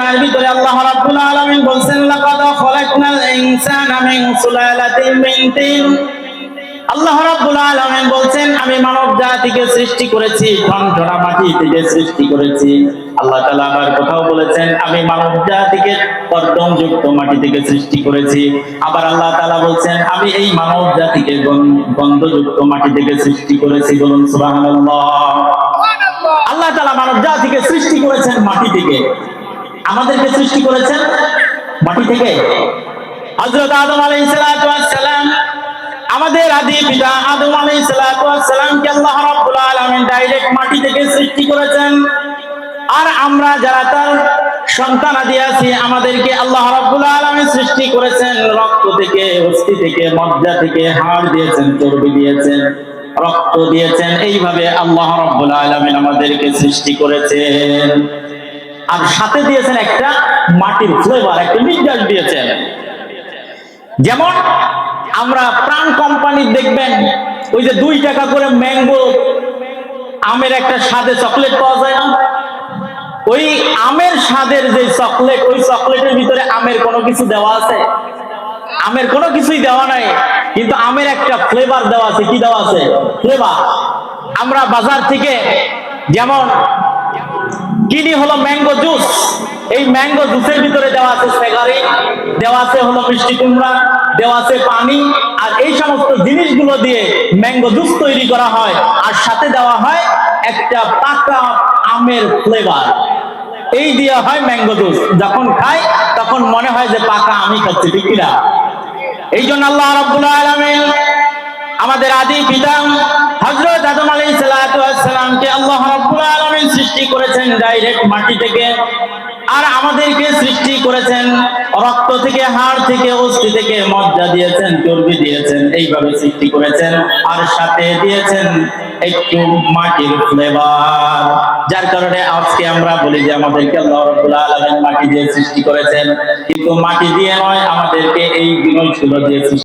আয়ার ভিতরে আল্লাহ রাব্বুল আলামিন বলেন লাকাদ খালাকনাল ইনসানা মিন সুলালাতিন মিন তিন। আল্লাহ রাব্বুল আলামিন বলেন আমি মানব জাতিকে সৃষ্টি করেছি ঝনঝনা মাটি থেকে সৃষ্টি করেছি। আল্লাহ তাআলা আবার কোথাও বলেছেন আমি মানব জাতিকে কর্দমযুক্ত মাটি থেকে সৃষ্টি করেছি। আবার আল্লাহ তাআলা বলেন আমি এই মানব জাতিকে গন্ধযুক্ত মাটি থেকে সৃষ্টি করেছি। বলুন সুবহানাল্লাহ। আল্লাহ তাআলা মানব জাতিকে সৃষ্টি করেছেন মাটি থেকে, আমাদেরকে সৃষ্টি করেছেন মাটি থেকে। হযরত আদম আলাইহিস সালাতু ওয়াস সালাম, আমাদের আদি পিতা আদম আলাইহিস সালাতু ওয়াস সালামকে আল্লাহ রাব্বুল আলামিন ডাইরেক্ট মাটি থেকে সৃষ্টি করেছেন। আর আমরা যারা তার সন্তানাদি আছি আমাদেরকে আল্লাহ রাব্বুল আলামিন সৃষ্টি করেছেন রক্ত থেকে, অস্থি থেকে, মজ্জা থেকে, হাড় দিয়েছেন, চর্বি দিয়েছেন, রক্ত দিয়েছেন। এইভাবে আল্লাহ রাব্বুল আলামিন আমাদেরকে সৃষ্টি করেছেন। আর সাথে দিয়েছেন একটা মাটির ফ্লেভার, একটা মিজাজ দিয়েছেন। যেমন আমরা প্রাণ কোম্পানির দেখবেন ওই যে 2 টাকা করে ম্যাঙ্গো আমের একটা স্বাদে চকলেট পাওয়া যায় না, ওই আমের স্বাদের যে চকলেট, ওই চকলেটের ভিতরে আমের কোনো কিছু দেওয়া আছে? আমের কোনো কিছুই দেওয়া নাই, কিন্তু আমের একটা ফ্লেভার দেওয়া আছে। কি দেওয়া আছে? ফ্লেভার। আমরা বাজার থেকে যেমন কিনি হলো ম্যাঙ্গো জুস, এই ম্যাঙ্গো জুসের ভিতরে দেওয়া আছে সেগারি, দেওয়া আছে হলো মিষ্টি কুমড়া, দেওয়া আছে পানি, আর এই সমস্ত জিনিসগুলো দিয়ে ম্যাঙ্গো জুস তৈরি করা হয়। আর সাথে দেওয়া হয় একটা পাকা আমের ফ্লেভার, এই দেওয়া হয় ম্যাঙ্গো জুস। যখন খাই তখন মনে হয় যে পাকা আমি খাচ্ছি, ঠিক কিনা? এই জন্য আল্লাহ রাব্বুল আলামিন আমাদের আদি পিতা হযরত আদম আলাইহিস সালাতু ওয়াস সালামকে আল্লাহ রাব্বুল আলামিন সৃষ্টি করেছেন ডাইরেক্ট মাটি থেকে। আর আমাদেরকে সৃষ্টি করেছেন রক্ত থেকে, হাড় থেকে, অস্থি থেকে, মজ্জা দিয়েছেন, চর্বি দিয়েছেন, এইভাবে সৃষ্টি করেছেন। আর সাথে দিয়েছেন একটু মাটির ফ্লেভার। যার কারণে আজকে আমরা বলি যে আমাদেরকে আল্লাহ রাব্বুল আলামিন মাটি দিয়ে সৃষ্টি করেছেন, কিন্তু মাটি দিয়ে নয়, আমাদেরকে এই জিনিসগুলো দিয়ে